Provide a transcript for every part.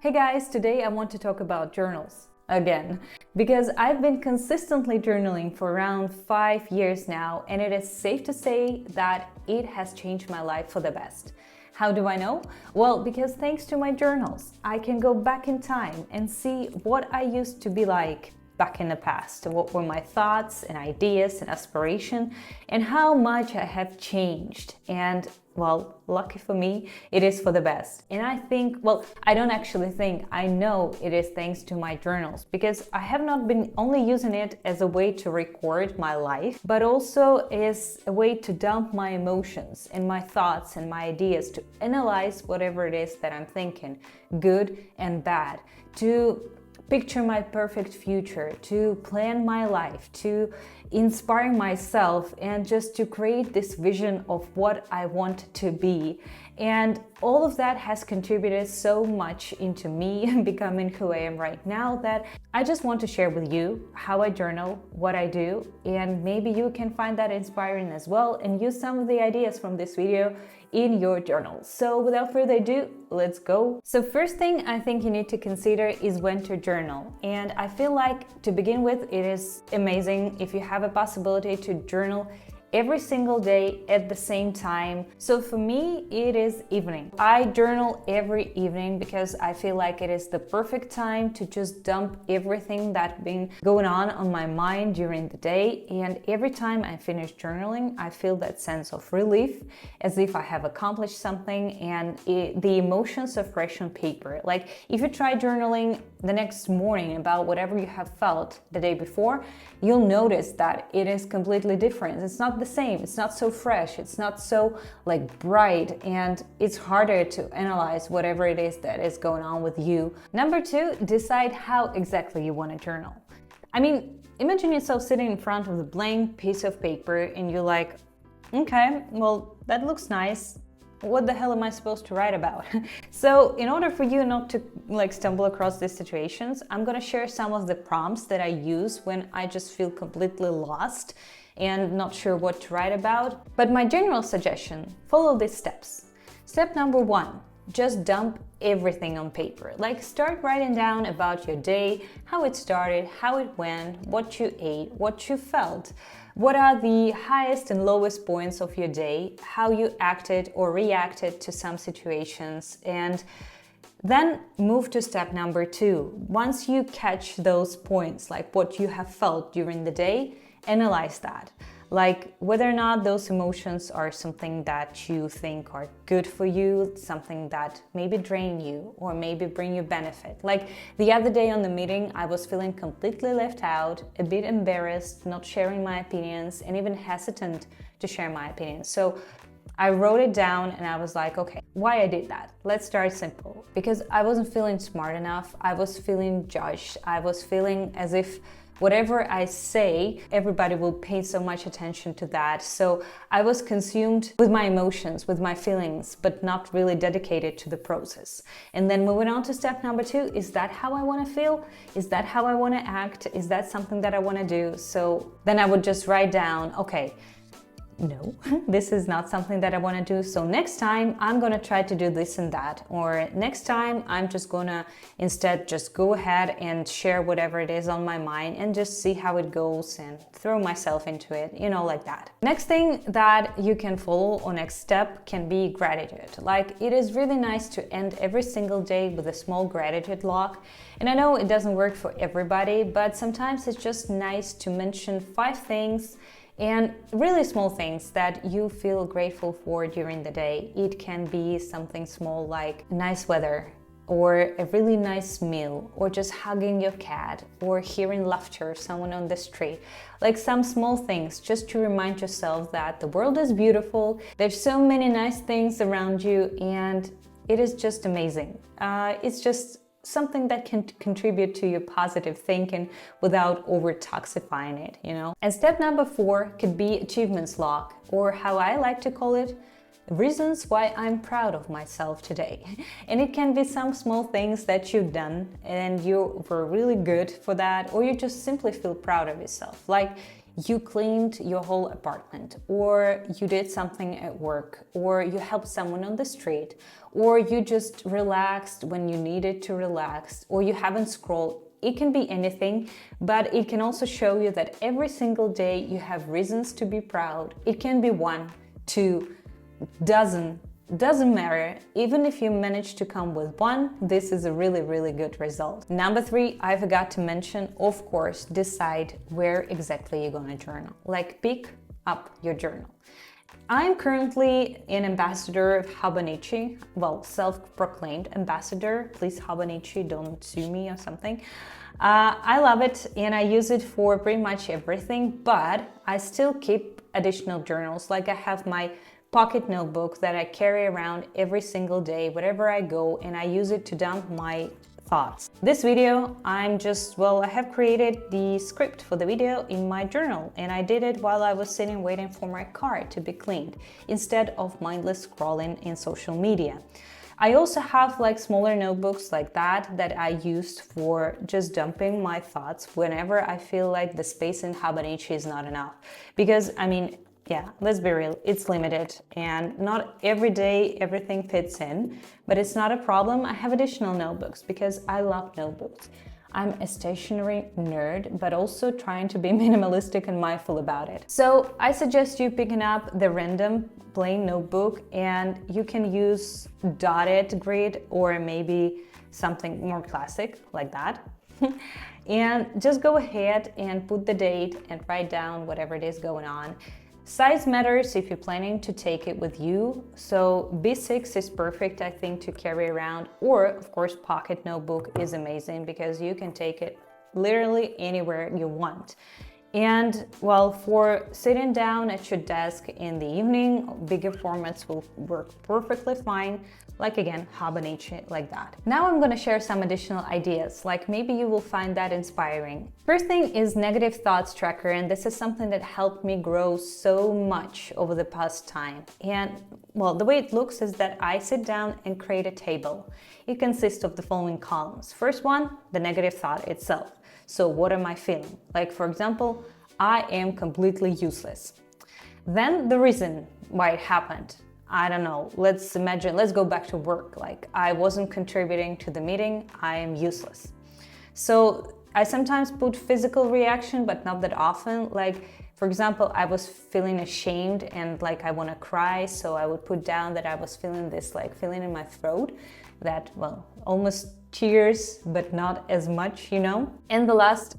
Hey guys, today I want to talk about journals again because I've been consistently journaling for around 5 years now, and it is safe to say that it has changed my life for the best. How do I know? Well, because thanks to my journals, I can go back in time and see what I used to be like back in the past, what were my thoughts and ideas and aspiration, and how much I have changed. And well, lucky for me, it is for the best. And I think, well, I don't actually think, I know it is thanks to my journals, because I have not been only using it as a way to record my life, but also as a way to dump my emotions and my thoughts and my ideas, to analyze whatever it is that I'm thinking, good and bad, to picture my perfect future, to plan my life, to inspire myself, and just to create this vision of what I want to be. And all of that has contributed so much into me becoming who I am right now that I just want to share with you how I journal, what I do, and maybe you can find that inspiring as well and use some of the ideas from this video in your journal. So without further ado, let's go. So first thing I think you need to consider is when to journal. And I feel like to begin with, it is amazing if you have a possibility to journal every single day at the same time. So for me, it is evening. I journal every evening because I feel like it is the perfect time to just dump everything that's been going on my mind during the day. And every time I finish journaling, I feel that sense of relief, as if I have accomplished something, and the emotions are fresh on paper. Like if you try journaling the next morning about whatever you have felt the day before, you'll notice that it is completely different. It's not the same, it's not so fresh, it's not so like bright, and it's harder to analyze whatever it is that is going on with you. Number two, decide how exactly you want to journal. I mean, imagine yourself sitting in front of the blank piece of paper and you're like, okay, well, that looks nice. What the hell am I supposed to write about? So in order for you not to stumble across these situations, I'm gonna share some of the prompts that I use when I just feel completely lost and not sure what to write about. But my general suggestion, follow these steps. Step number one, just dump everything on paper. Like start writing down about your day, how it started, how it went, what you ate, what you felt. What are the highest and lowest points of your day, how you acted or reacted to some situations, and then move to step number two. Once you catch those points, like what you have felt during the day, analyze that. Like whether or not those emotions are something that you think are good for you, something that maybe drain you or maybe bring you benefit. Like the other day on the meeting, I was feeling completely left out, a bit embarrassed, not sharing my opinions, and even hesitant to share my opinions. So I wrote it down and I was like, okay, why I did that? Let's start simple. Because I wasn't feeling smart enough, I was feeling judged, I was feeling as if whatever I say, everybody will pay so much attention to that. So I was consumed with my emotions, with my feelings, but not really dedicated to the process. And then moving on to step number two, is that how I want to feel? Is that how I want to act? Is that something that I want to do? So then I would just write down, okay, no, this is not something that I want to do. So next time I'm going to try to do this and that. Or next time I'm just going to instead just go ahead and share whatever it is on my mind and just see how it goes and throw myself into it, like that. Next thing that you can follow or next step can be gratitude. Like it is really nice to end every single day with a small gratitude log. And I know it doesn't work for everybody, but sometimes it's just nice to mention 5 things and really small things that you feel grateful for during the day. It can be something small like nice weather, or a really nice meal, or just hugging your cat, or hearing laughter, someone on the street. Like some small things just to remind yourself that the world is beautiful, there's so many nice things around you, and it is just amazing. It's just something that can contribute to your positive thinking without over-toxifying it, And step number 4 could be achievements log, or how I like to call it, reasons why I'm proud of myself today. And it can be some small things that you've done and you were really good for that, or you just simply feel proud of yourself. Like you cleaned your whole apartment, or you did something at work, or you helped someone on the street, or you just relaxed when you needed to relax, or you haven't scrolled. It can be anything, but it can also show you that every single day you have reasons to be proud. It can be 1, 2, doesn't matter. Even if you manage to come with 1, this is a really, really good result. Number 3, I forgot to mention, of course, decide where exactly you're gonna journal. Like, pick up your journal. I'm currently an ambassador of Hobonichi, well, self-proclaimed ambassador. Please, Hobonichi, don't sue me or something. I love it and I use it for pretty much everything, but I still keep additional journals. Like, I have my pocket notebook that I carry around every single day, wherever I go, and I use it to dump my thoughts. This video, I have created the script for the video in my journal, and I did it while I was sitting waiting for my car to be cleaned, instead of mindless scrolling in social media. I also have like smaller notebooks like that I used for just dumping my thoughts whenever I feel like the space in Hobonichi is not enough. Because yeah, let's be real, it's limited and not every day everything fits in, but it's not a problem. I have additional notebooks because I love notebooks. I'm a stationery nerd, but also trying to be minimalistic and mindful about it. So I suggest you picking up the random plain notebook, and you can use dotted grid or maybe something more classic like that. And just go ahead and put the date and write down whatever it is going on. Size matters if you're planning to take it with you, so B6 is perfect, I think, to carry around, or of course pocket notebook is amazing because you can take it literally anywhere you want. And well, for sitting down at your desk in the evening, bigger formats will work perfectly fine. Like, again, Hobonichi, like that. Now I'm going to share some additional ideas, like maybe you will find that inspiring. First thing is negative thoughts tracker, and this is something that helped me grow so much over the past time. And well, the way it looks is that I sit down and create a table. It consists of the following columns. First one, the negative thought itself. So what am I feeling? Like, for example, I am completely useless. Then the reason why it happened. I don't know, let's go back to work. Like, I wasn't contributing to the meeting, I am useless. So I sometimes put physical reaction, but not that often. Like, for example, I was feeling ashamed and like I want to cry, so I would put down that I was feeling this like feeling in my throat that, well, almost tears, but not as much, you know? And the last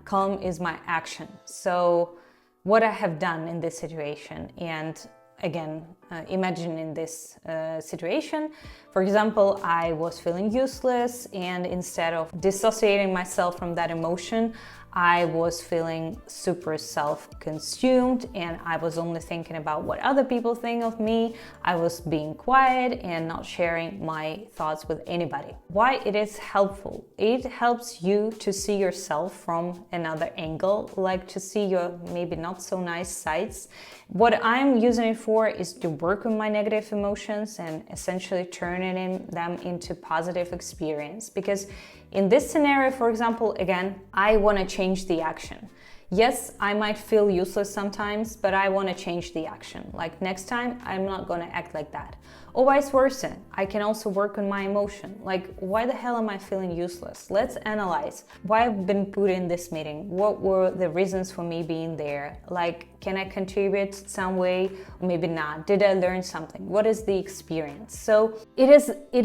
column is my action. So what I have done in this situation. And again, imagine in this situation, for example, I was feeling useless, and instead of dissociating myself from that emotion, I was feeling super self-consumed, and I was only thinking about what other people think of me. I was being quiet and not sharing my thoughts with anybody. Why it is helpful? It helps you to see yourself from another angle, like to see your maybe not so nice sides. What I'm using it for is to work on my negative emotions and essentially turning them into positive experience. Because in this scenario, for example, again, I want to change the action. Yes, I might feel useless sometimes, but I want to change the action. Like, next time, I'm not going to act like that. Or vice versa, I can also work on my emotion. Like, why the hell am I feeling useless? Let's analyze why I've been put in this meeting. What were the reasons for me being there? Like, can I contribute some way? Or maybe not. Did I learn something? What is the experience? So it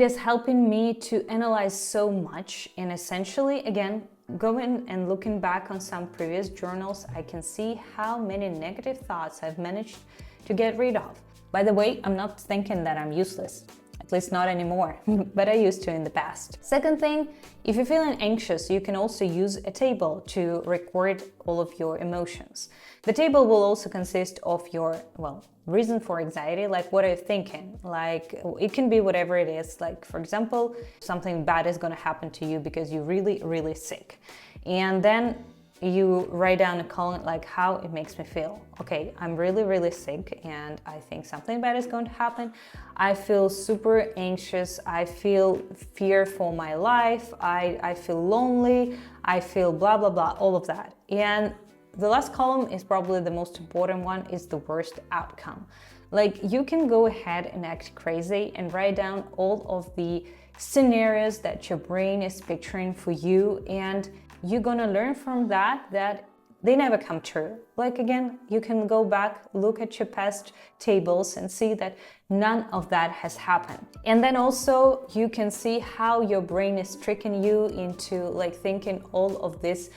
is helping me to analyze so much, and essentially, again, going and looking back on some previous journals, I can see how many negative thoughts I've managed to get rid of. By the way, I'm not thinking that I'm useless, at least not anymore, but I used to in the past. Second thing, if you're feeling anxious, you can also use a table to record all of your emotions. The table will also consist of your, well, reason for anxiety, like what are you thinking? Like, it can be whatever it is. Like, for example, something bad is going to happen to you because you're really, really sick. And then you write down a column like how it makes me feel. Okay, I'm really, really sick and I think something bad is going to happen. I feel super anxious. I feel fear for my life. I feel lonely. I feel blah, blah, blah, all of that. And the last column is probably the most important one, is the worst outcome. Like, you can go ahead and act crazy and write down all of the scenarios that your brain is picturing for you, and you're gonna learn from that they never come true. Like, again, you can go back, look at your past tables and see that none of that has happened. And then also you can see how your brain is tricking you into like thinking all of this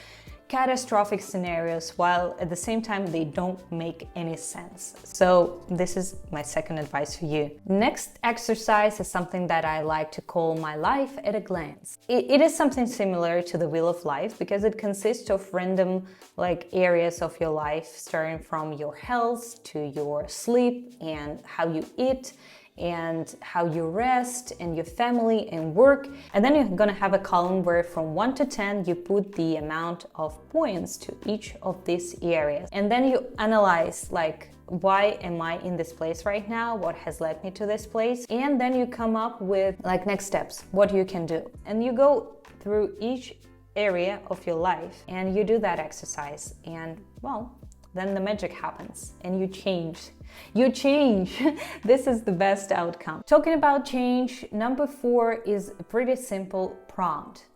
catastrophic scenarios while at the same time they don't make any sense. So this is my second advice for you. Next exercise is something that I like to call my life at a glance. It is something similar to the wheel of life because it consists of random like areas of your life, starting from your health to your sleep and how you eat and how you rest and your family and work. And then you're gonna have a column where from 1 to 10 you put the amount of points to each of these areas. And then you analyze like, why am I in this place right now? What has led me to this place? And then you come up with like next steps, what you can do. And you go through each area of your life and you do that exercise, and well, then the magic happens and you change. You change. This is the best outcome. Talking about change, number 4 is a pretty simple prompt.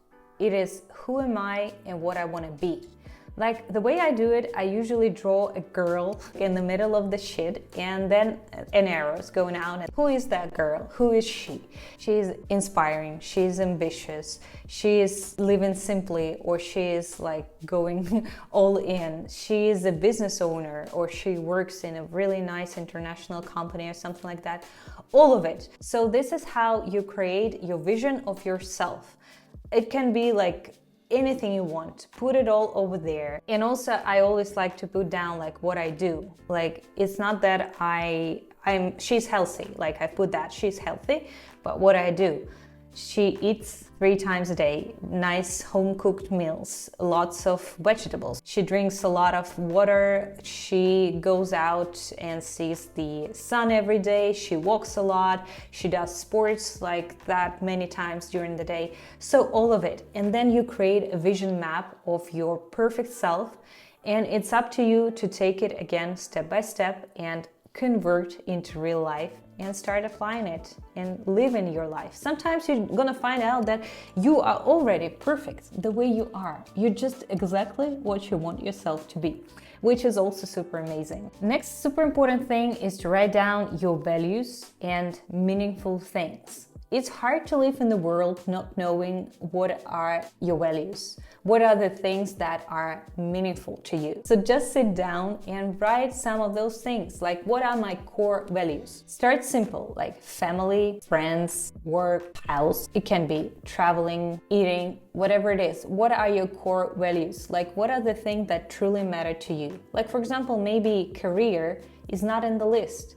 It is, who am I and what I want to be? Like, the way I do it, I usually draw a girl in the middle of the shit and then an arrow is going out. And who is that girl? Who is she? She's inspiring, she's ambitious, she is living simply, or she is like going all in. She is a business owner, or she works in a really nice international company or something like that. All of it. So this is how you create your vision of yourself. It can be like anything you want, put it all over there. And also I always like to put down like what I do. Like, it's not that she's healthy, like I put that she's healthy, but what I do. She eats 3 times a day, nice home-cooked meals, lots of vegetables. She drinks a lot of water. She goes out and sees the sun every day. She walks a lot. She does sports like that many times during the day. So all of it. And then you create a vision map of your perfect self. And it's up to you to take it again step by step and convert into real life and start applying it and live in your life. Sometimes you're gonna find out that you are already perfect the way you are. You're just exactly what you want yourself to be, which is also super amazing. Next super important thing is to write down your values and meaningful things. It's hard to live in the world not knowing what are your values. What are the things that are meaningful to you? So just sit down and write some of those things, like what are my core values? Start simple, like family, friends, work, house. It can be traveling, eating, whatever it is. What are your core values? Like, what are the things that truly matter to you? Like, for example, maybe career is not in the list.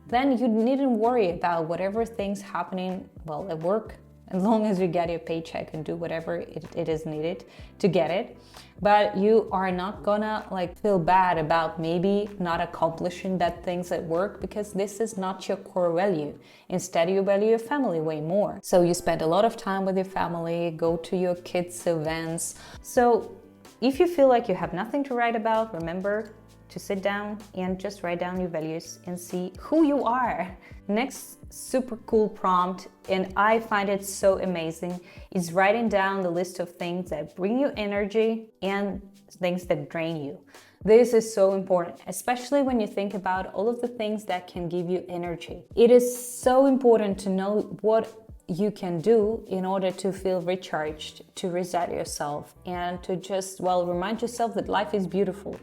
Then you needn't worry about whatever things happening, well, at work, as long as you get your paycheck and do whatever it is needed to get it. But you are not gonna like feel bad about maybe not accomplishing that things at work, because this is not your core value. Instead, you value your family way more. So you spend a lot of time with your family, go to your kids' events. So if you feel like you have nothing to write about, remember to sit down and just write down your values and see who you are. Next super cool prompt, and I find it so amazing, is writing down the list of things that bring you energy and things that drain you. This is so important, especially when you think about all of the things that can give you energy. It is so important to know what you can do in order to feel recharged, to reset yourself, and to just, well, remind yourself that life is beautiful.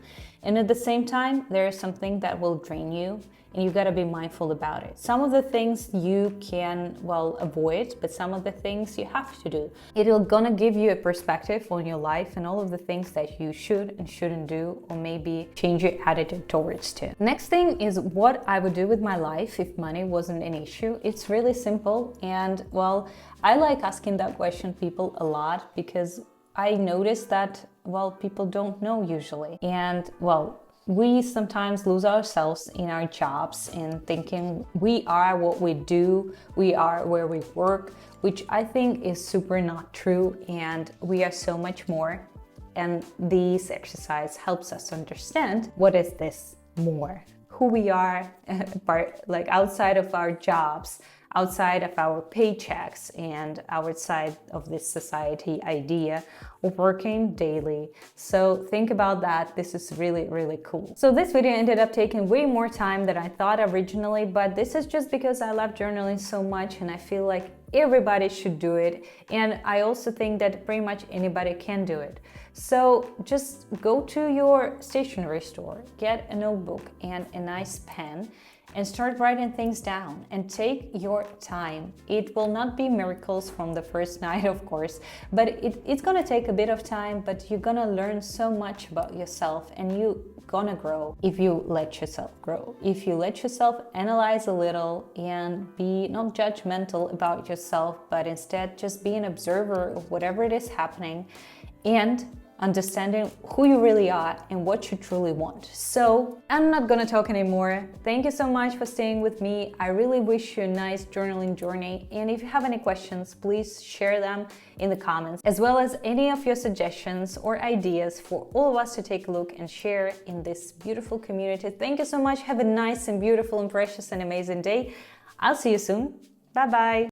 And at the same time, there is something that will drain you, and you gotta be mindful about it. Some of the things you can, well, avoid, but some of the things you have to do. It'll gonna give you a perspective on your life and all of the things that you should and shouldn't do, or maybe change your attitude towards it. Next thing is what I would do with my life if money wasn't an issue. It's really simple, and well, I like asking that question people a lot, because I noticed that, well, people don't know usually. And well, we sometimes lose ourselves in our jobs and thinking we are what we do, we are where we work, which I think is super not true, and we are so much more. And this exercise helps us understand what is this more, who we are, like outside of our jobs, outside of our paychecks, and outside of this society idea of working daily. So think about that. This is really, really cool. So this video ended up taking way more time than I thought originally, but this is just because I love journaling so much and I feel like everybody should do it. And I also think that pretty much anybody can do it. So just go to your stationery store, get a notebook and a nice pen, and start writing things down and take your time. It will not be miracles from the first night, of course, but it's gonna take a bit of time, but you're gonna learn so much about yourself and you're gonna grow if you let yourself grow. If you let yourself analyze a little and be not judgmental about yourself, but instead just be an observer of whatever it is happening and understanding who you really are and what you truly want. So I'm not gonna talk anymore. Thank you so much for staying with me. I really wish you a nice journaling journey. And if you have any questions, please share them in the comments, as well as any of your suggestions or ideas for all of us to take a look and share in this beautiful community. Thank you so much. Have a nice and beautiful and precious and amazing day. I'll see you soon. Bye-bye.